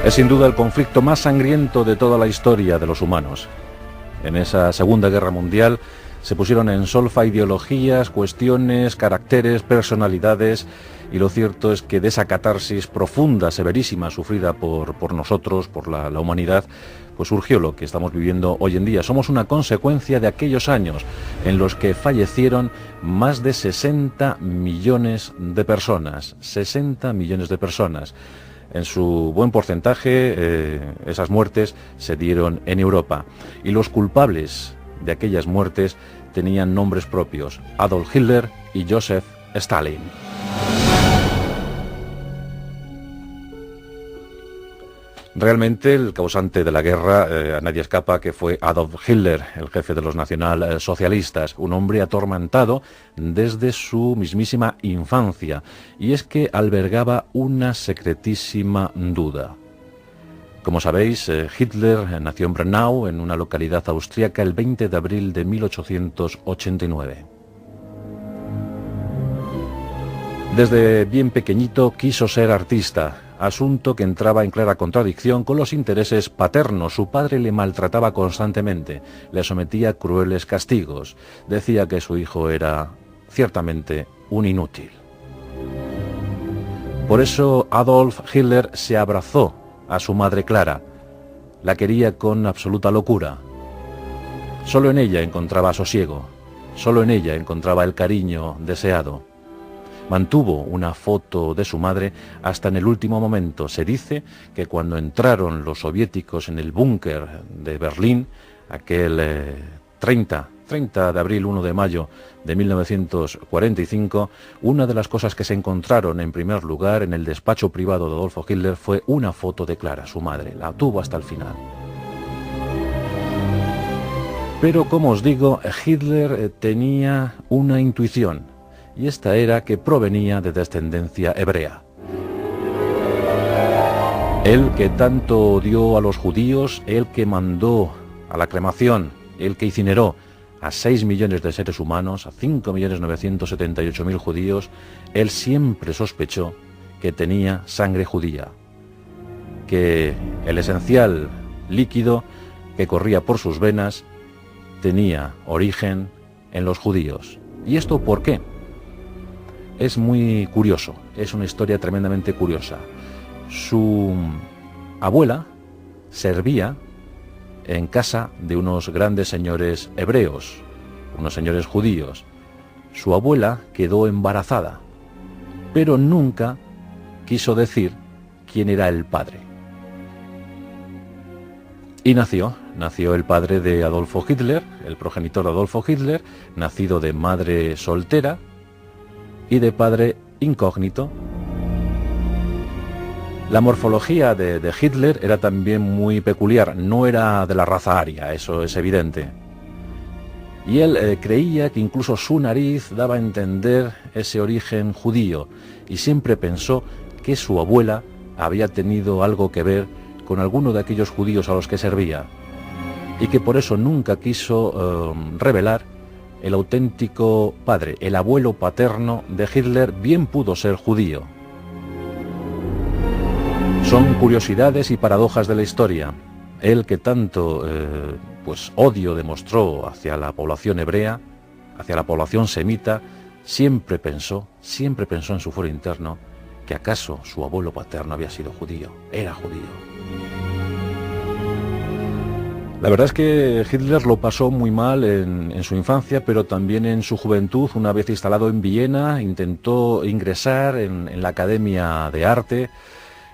Es sin duda el conflicto más sangriento de toda la historia de los humanos. En esa Segunda Guerra Mundial se pusieron en solfa ideologías, cuestiones, caracteres, personalidades, y lo cierto es que de esa catarsis profunda, severísima, sufrida por nosotros, por la humanidad, pues surgió lo que estamos viviendo hoy en día. Somos una consecuencia de aquellos años en los que fallecieron más de 60 millones de personas. 60 millones de personas. En su buen porcentaje, esas muertes se dieron en Europa. Y los culpables de aquellas muertes tenían nombres propios: Adolf Hitler y Joseph Stalin. Realmente el causante de la guerra, a nadie escapa que fue Adolf Hitler, el jefe de los nacionalsocialistas, un hombre atormentado desde su mismísima infancia, y es que albergaba una secretísima duda. Como sabéis, Hitler nació en Brennau, en una localidad austríaca, el 20 de abril de 1889. Desde bien pequeñito quiso ser artista, asunto que entraba en clara contradicción con los intereses paternos. Su padre le maltrataba constantemente, le sometía a crueles castigos, decía que su hijo era ciertamente un inútil. Por eso Adolf Hitler se abrazó a su madre Clara, la quería con absoluta locura. Solo en ella encontraba sosiego, solo en ella encontraba el cariño deseado. Mantuvo una foto de su madre hasta en el último momento. Se dice que cuando entraron los soviéticos en el búnker de Berlín, aquel 30 de abril, 1 de mayo de 1945, una de las cosas que se encontraron en primer lugar en el despacho privado de Adolfo Hitler fue una foto de Clara, su madre. La tuvo hasta el final. Pero, como os digo, Hitler tenía una intuición, y esta era que provenía de descendencia hebrea. Él que tanto odió a los judíos, él que mandó a la cremación, él que incineró a 6 millones de seres humanos, a 5.978.000 judíos, él siempre sospechó que tenía sangre judía, que el esencial líquido que corría por sus venas tenía origen en los judíos. ¿Y esto por qué? Es muy curioso, es una historia tremendamente curiosa. Su abuela servía en casa de unos grandes señores hebreos, unos señores judíos. Su abuela quedó embarazada, pero nunca quiso decir quién era el padre. Y nació el padre de Adolfo Hitler, el progenitor de Adolfo Hitler, nacido de madre soltera y de padre incógnito. La morfología de Hitler era también muy peculiar, no era de la raza aria, eso es evidente. Y él creía que incluso su nariz daba a entender ese origen judío, y siempre pensó que su abuela había tenido algo que ver con alguno de aquellos judíos a los que servía, y que por eso nunca quiso revelar el auténtico padre. El abuelo paterno de Hitler bien pudo ser judío. Son curiosidades y paradojas de la historia. Él que tanto odio demostró hacia la población hebrea, hacia la población semita, siempre pensó en su fuero interno que acaso su abuelo paterno había sido judío, era judío. La verdad es que Hitler lo pasó muy mal en su infancia, pero también en su juventud. Una vez instalado en Viena, intentó ingresar en la Academia de Arte,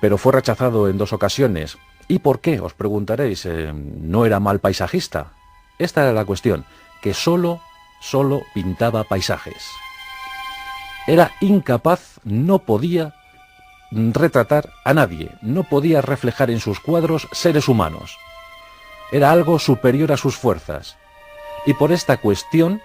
pero fue rechazado en 2 ocasiones. ¿Y por qué?, os preguntaréis. ¿No era mal paisajista? Esta era la cuestión, que solo pintaba paisajes. Era incapaz, no podía retratar a nadie, no podía reflejar en sus cuadros seres humanos. Era algo superior a sus fuerzas. Y por esta cuestión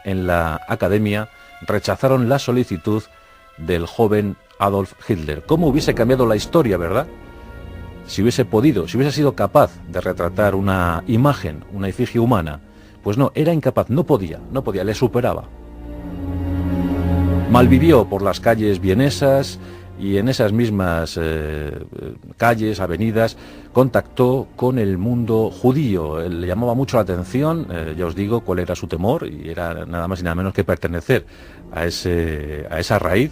en la academia rechazaron la solicitud del joven Adolf Hitler. ¿Cómo hubiese cambiado la historia, verdad? Si hubiese sido capaz de retratar una imagen, una efigie humana. Pues no, era incapaz, no podía, le superaba. Malvivió por las calles vienesas y en esas mismas calles, avenidas, contactó con el mundo judío. Le llamaba mucho la atención, ya os digo cuál era su temor, y era nada más y nada menos que pertenecer a esa raíz.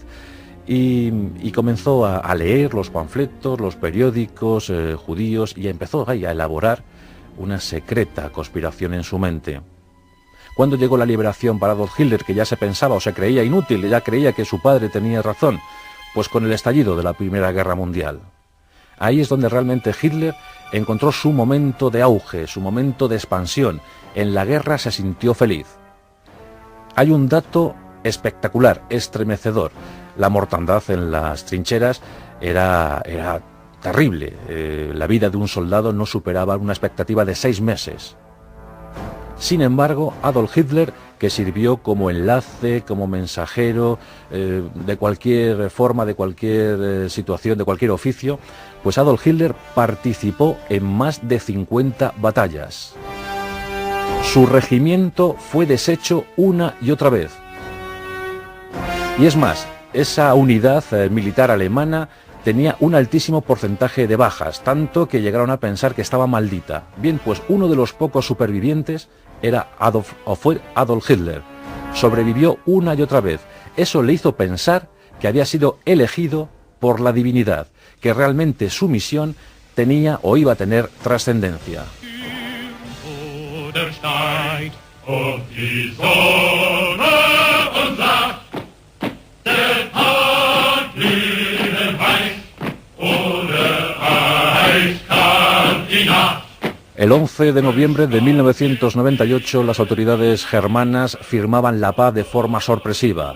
Y comenzó a leer los panfletos, los periódicos judíos, y empezó a elaborar una secreta conspiración en su mente. Cuando llegó la liberación para Adolf Hitler, que ya se pensaba o se creía inútil, ya creía que su padre tenía razón, pues con el estallido de la Primera Guerra Mundial. Ahí es donde realmente Hitler encontró su momento de auge, su momento de expansión. En la guerra se sintió feliz. Hay un dato espectacular, estremecedor. La mortandad en las trincheras era terrible. La vida de un soldado no superaba una expectativa de 6 meses. Sin embargo, Adolf Hitler, que sirvió como enlace, como mensajero, de cualquier forma, de cualquier situación, de cualquier oficio, pues Adolf Hitler participó en más de 50 batallas. Su regimiento fue deshecho una y otra vez. Y es más, esa unidad militar alemana tenía un altísimo porcentaje de bajas, tanto que llegaron a pensar que estaba maldita. Bien, pues uno de los pocos supervivientes fue Adolf Hitler. Sobrevivió una y otra vez. Eso le hizo pensar que había sido elegido por la divinidad, que realmente su misión tenía o iba a tener trascendencia. El 11 de noviembre de 1998 las autoridades germanas firmaban la paz de forma sorpresiva.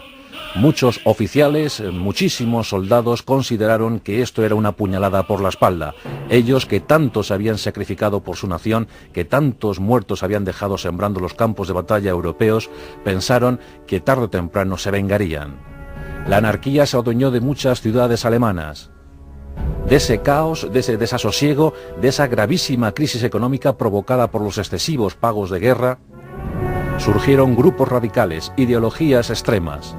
Muchos oficiales, muchísimos soldados consideraron que esto era una puñalada por la espalda. Ellos que tanto se habían sacrificado por su nación, que tantos muertos habían dejado sembrando los campos de batalla europeos, pensaron que tarde o temprano se vengarían. La anarquía se adueñó de muchas ciudades alemanas. De ese caos, de ese desasosiego, de esa gravísima crisis económica provocada por los excesivos pagos de guerra, surgieron grupos radicales, ideologías extremas,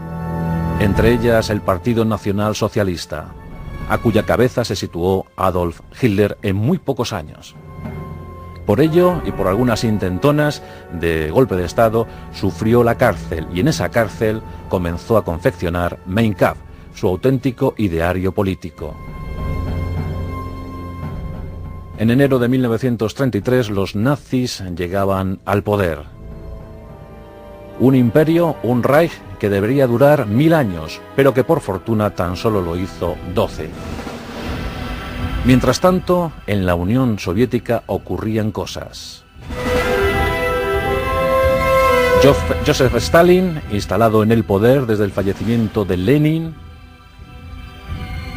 entre ellas el Partido Nacional Socialista, a cuya cabeza se situó Adolf Hitler en muy pocos años. Por ello, y por algunas intentonas de golpe de Estado, sufrió la cárcel, y en esa cárcel comenzó a confeccionar Mein Kampf, su auténtico ideario político. En enero de 1933 los nazis llegaban al poder. Un imperio, un Reich, que debería durar 1000 años, pero que por fortuna tan solo lo hizo 12. Mientras tanto, en la Unión Soviética ocurrían cosas. Joseph Stalin, instalado en el poder desde el fallecimiento de Lenin,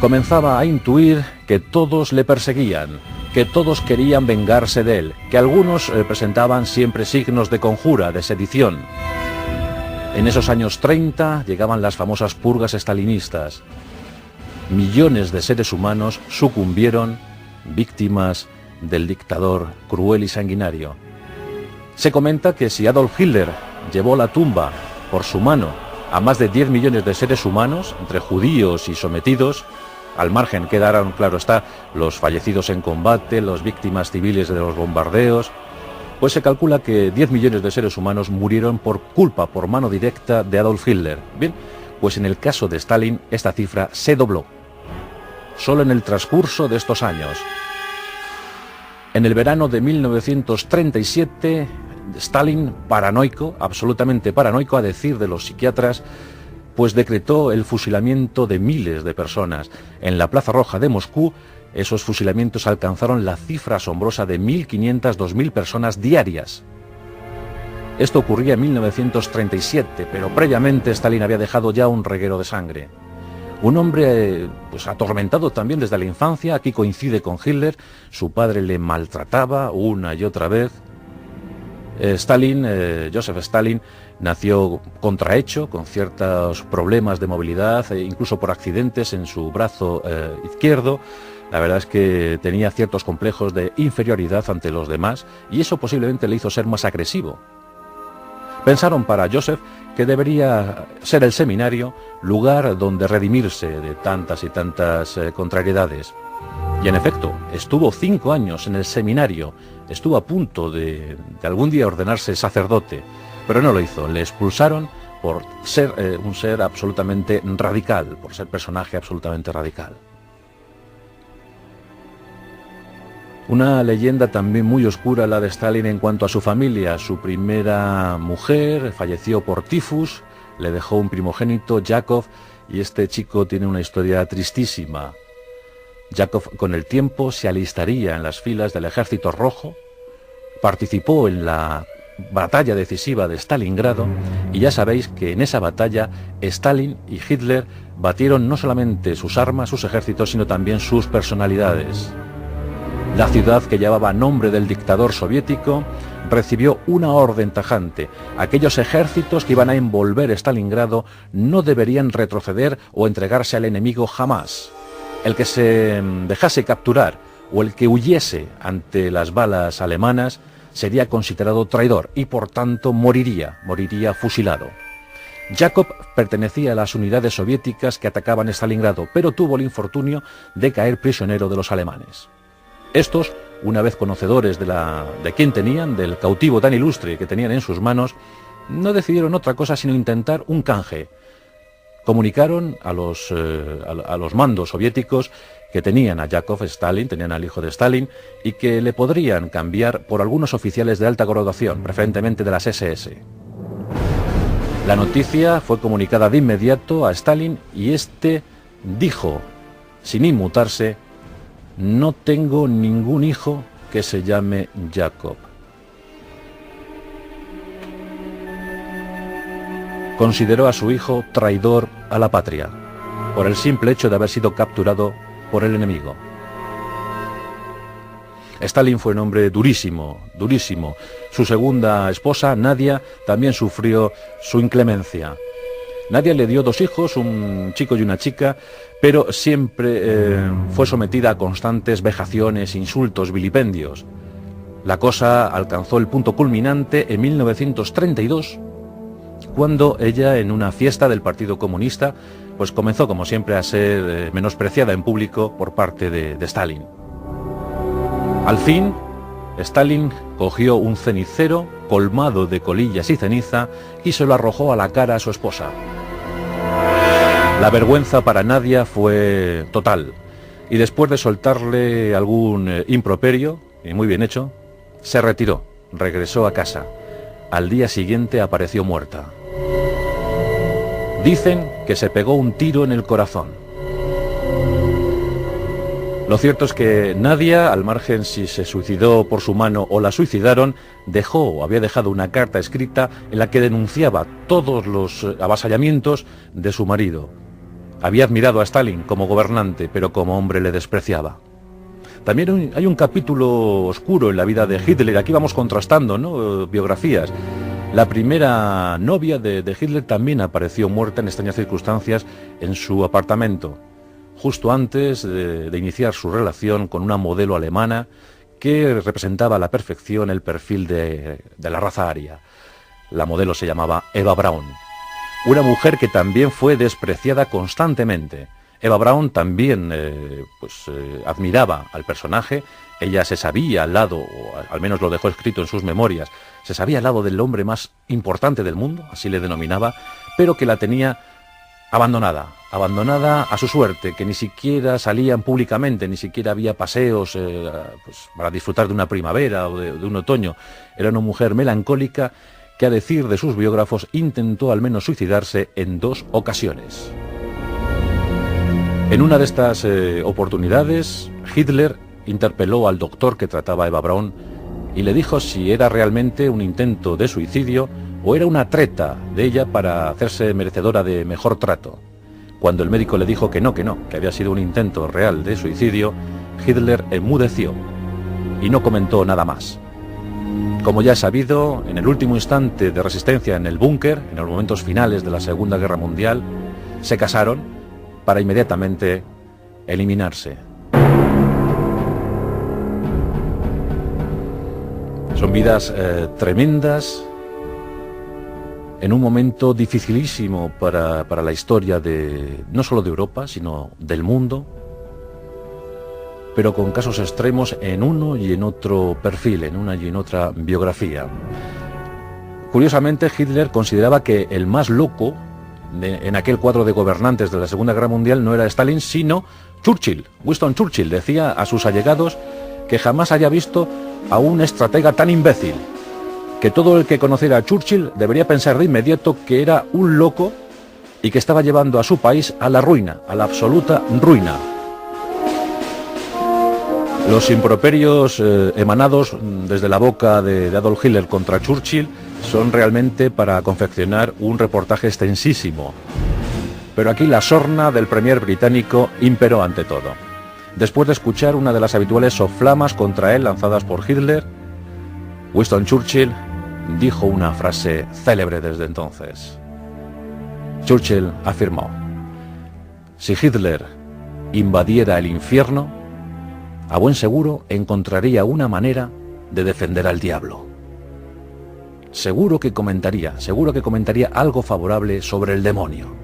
comenzaba a intuir que todos le perseguían, que todos querían vengarse de él, que algunos presentaban siempre signos de conjura, de sedición. En esos años 30 llegaban las famosas purgas estalinistas. Millones de seres humanos sucumbieron víctimas del dictador cruel y sanguinario. Se comenta que si Adolf Hitler llevó la tumba por su mano a más de 10 millones de seres humanos, entre judíos y sometidos, al margen quedaron, claro está, los fallecidos en combate, las víctimas civiles de los bombardeos, pues se calcula que 10 millones de seres humanos murieron por culpa, por mano directa de Adolf Hitler. Bien, pues en el caso de Stalin esta cifra se dobló, solo en el transcurso de estos años. En el verano de 1937, Stalin, paranoico, absolutamente paranoico, a decir de los psiquiatras, pues decretó el fusilamiento de miles de personas. En la Plaza Roja de Moscú, esos fusilamientos alcanzaron la cifra asombrosa de 1.500, 2.000 personas diarias. Esto ocurría en 1937, pero previamente Stalin había dejado ya un reguero de sangre. Un hombre pues atormentado también desde la infancia, aquí coincide con Hitler, su padre le maltrataba una y otra vez. Joseph Stalin, nació contrahecho, con ciertos problemas de movilidad, incluso por accidentes en su brazo izquierdo. La verdad es que tenía ciertos complejos de inferioridad ante los demás, y eso posiblemente le hizo ser más agresivo. Pensaron para Joseph que debería ser el seminario lugar donde redimirse de tantas y tantas contrariedades. Y en efecto, estuvo 5 años en el seminario, estuvo a punto de algún día ordenarse sacerdote, pero no lo hizo. Le expulsaron por ser un ser absolutamente radical, por ser personaje absolutamente radical. Una leyenda también muy oscura la de Stalin en cuanto a su familia. Su primera mujer falleció por tifus, le dejó un primogénito, Yakov, y este chico tiene una historia tristísima. Yakov con el tiempo se alistaría en las filas del Ejército Rojo, participó en la batalla decisiva de Stalingrado, y ya sabéis que en esa batalla Stalin y Hitler batieron no solamente sus armas, sus ejércitos, sino también sus personalidades. La ciudad, que llevaba nombre del dictador soviético, recibió una orden tajante. Aquellos ejércitos que iban a envolver Stalingrado no deberían retroceder o entregarse al enemigo jamás. El que se dejase capturar o el que huyese ante las balas alemanas sería considerado traidor y por tanto moriría fusilado. Yakov pertenecía a las unidades soviéticas que atacaban Stalingrado, pero tuvo el infortunio de caer prisionero de los alemanes. Estos, una vez conocedores de quién tenían, del cautivo tan ilustre que tenían en sus manos, no decidieron otra cosa sino intentar un canje. Comunicaron a los mandos soviéticos que tenían a Yakov Stalin, tenían al hijo de Stalin, y que le podrían cambiar por algunos oficiales de alta graduación, preferentemente de las SS. La noticia fue comunicada de inmediato a Stalin y este dijo, sin inmutarse: no tengo ningún hijo que se llame Yakov. Consideró a su hijo traidor a la patria, por el simple hecho de haber sido capturado por el enemigo. Stalin fue un hombre durísimo, durísimo. Su segunda esposa, Nadia, también sufrió su inclemencia. Nadia le dio 2 hijos, un chico y una chica, pero siempre fue sometida a constantes vejaciones, insultos, vilipendios. La cosa alcanzó el punto culminante en 1932, cuando ella, en una fiesta del Partido Comunista, pues comenzó, como siempre, a ser menospreciada en público por parte de Stalin. Al fin, Stalin cogió un cenicero colmado de colillas y ceniza y se lo arrojó a la cara a su esposa. La vergüenza para Nadia fue total, y después de soltarle algún improperio, y muy bien hecho, se retiró, regresó a casa. Al día siguiente apareció muerta. Dicen que se pegó un tiro en el corazón. Lo cierto es que Nadia, al margen si se suicidó por su mano o la suicidaron, había dejado una carta escrita en la que denunciaba todos los avasallamientos de su marido. Había admirado a Stalin como gobernante, pero como hombre le despreciaba. También hay un capítulo oscuro en la vida de Hitler. Aquí vamos contrastando, ¿no?, biografías. La primera novia de Hitler también apareció muerta en extrañas circunstancias en su apartamento, justo antes de iniciar su relación con una modelo alemana que representaba a la perfección el perfil de la raza aria. La modelo se llamaba Eva Braun, una mujer que también fue despreciada constantemente. Eva Braun también admiraba al personaje. Ella se sabía al lado, o al menos lo dejó escrito en sus memorias, se sabía al lado del hombre más importante del mundo, así le denominaba, pero que la tenía abandonada a su suerte, que ni siquiera salían públicamente, ni siquiera había paseos para disfrutar de una primavera o de un otoño. Era una mujer melancólica que, a decir de sus biógrafos, intentó al menos suicidarse en 2 ocasiones. En una de estas oportunidades, Hitler interpeló al doctor que trataba a Eva Braun y le dijo si era realmente un intento de suicidio o era una treta de ella para hacerse merecedora de mejor trato. Cuando el médico le dijo que no, que había sido un intento real de suicidio, Hitler enmudeció y no comentó nada más. Como ya es sabido, en el último instante de resistencia en el búnker, en los momentos finales de la Segunda Guerra Mundial, se casaron para inmediatamente eliminarse. Son vidas tremendas, en un momento dificilísimo para la historia no solo de Europa, sino del mundo, pero con casos extremos en uno y en otro perfil, en una y en otra biografía. Curiosamente, Hitler consideraba que el más loco en aquel cuadro de gobernantes de la Segunda Guerra Mundial no era Stalin, sino Churchill. Winston Churchill decía a sus allegados que jamás haya visto a un estratega tan imbécil, que todo el que conociera a Churchill debería pensar de inmediato que era un loco y que estaba llevando a su país a la ruina, a la absoluta ruina. Los improperios emanados desde la boca de Adolf Hitler contra Churchill son realmente para confeccionar un reportaje extensísimo. Pero aquí la sorna del premier británico imperó ante todo. Después de escuchar una de las habituales soflamas contra él lanzadas por Hitler, Winston Churchill dijo una frase célebre desde entonces. Churchill afirmó: si Hitler invadiera el infierno, a buen seguro encontraría una manera de defender al diablo. Seguro que comentaría algo favorable sobre el demonio.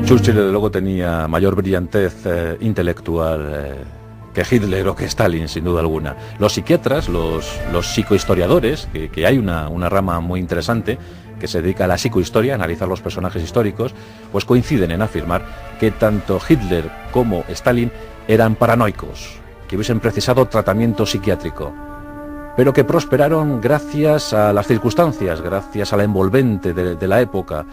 Churchill, desde luego, tenía mayor brillantez intelectual que Hitler o que Stalin, sin duda alguna. Los psiquiatras, los psicohistoriadores, que hay una rama muy interesante que se dedica a la psicohistoria, a analizar los personajes históricos, pues coinciden en afirmar que tanto Hitler como Stalin eran paranoicos, que hubiesen precisado tratamiento psiquiátrico, pero que prosperaron gracias a las circunstancias, gracias a la envolvente de la época.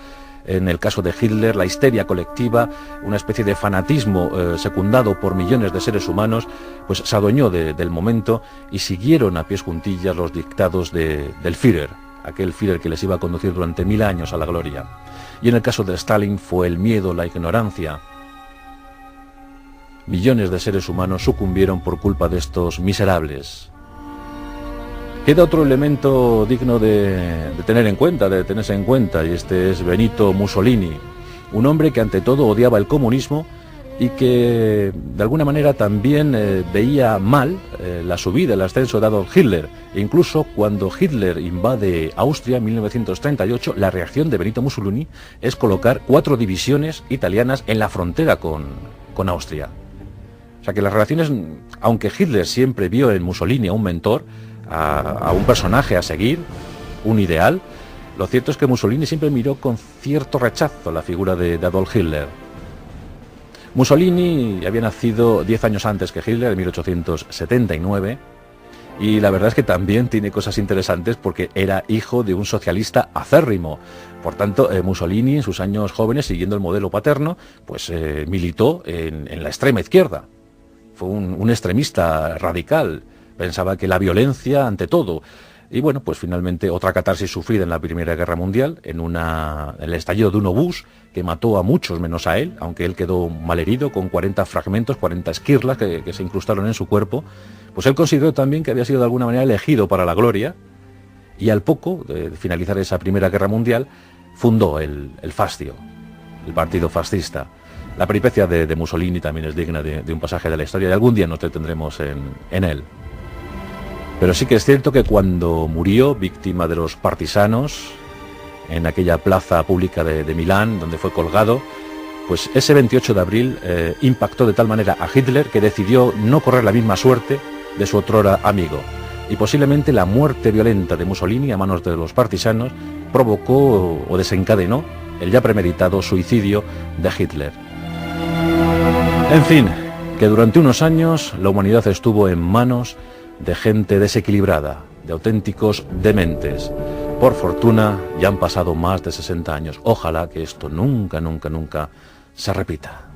En el caso de Hitler, la histeria colectiva, una especie de fanatismo secundado por millones de seres humanos, pues se adueñó del momento y siguieron a pies juntillas los dictados del Führer, aquel Führer que les iba a conducir durante 1000 años a la gloria. Y en el caso de Stalin fue el miedo, la ignorancia. Millones de seres humanos sucumbieron por culpa de estos miserables. Queda otro elemento digno de tener en cuenta, de tenerse en cuenta, y este es Benito Mussolini, un hombre que ante todo odiaba el comunismo y que de alguna manera también veía mal la subida, el ascenso de Adolf Hitler. E incluso cuando Hitler invade Austria en 1938, la reacción de Benito Mussolini es colocar 4 divisiones italianas en la frontera con Austria. O sea que las relaciones, aunque Hitler siempre vio en Mussolini a un mentor, a un personaje a seguir, un ideal, lo cierto es que Mussolini siempre miró con cierto rechazo la figura de Adolf Hitler. Mussolini había nacido 10 años antes que Hitler, en 1879, y la verdad es que también tiene cosas interesantes porque era hijo de un socialista acérrimo. Por tanto, Mussolini en sus años jóvenes, siguiendo el modelo paterno, pues militó en la extrema izquierda. Fue un extremista radical. Pensaba que la violencia ante todo. Y bueno, pues finalmente otra catarsis sufrida en la Primera Guerra Mundial, en el estallido de un obús que mató a muchos menos a él, aunque él quedó malherido con 40 fragmentos, 40 esquirlas que se incrustaron en su cuerpo. Pues él consideró también que había sido de alguna manera elegido para la gloria, y al poco de finalizar esa Primera Guerra Mundial fundó el Fastio, el partido fascista. La peripecia de Mussolini también es digna de un pasaje de la historia, y algún día nos detendremos en él. Pero sí que es cierto que cuando murió, víctima de los partisanos, en aquella plaza pública de Milán, donde fue colgado, pues ese 28 de abril impactó de tal manera a Hitler que decidió no correr la misma suerte de su otrora amigo. Y posiblemente la muerte violenta de Mussolini a manos de los partisanos provocó o desencadenó el ya premeditado suicidio de Hitler. En fin, que durante unos años la humanidad estuvo en manos de gente desequilibrada, de auténticos dementes. Por fortuna, ya han pasado más de 60 años. Ojalá que esto nunca se repita.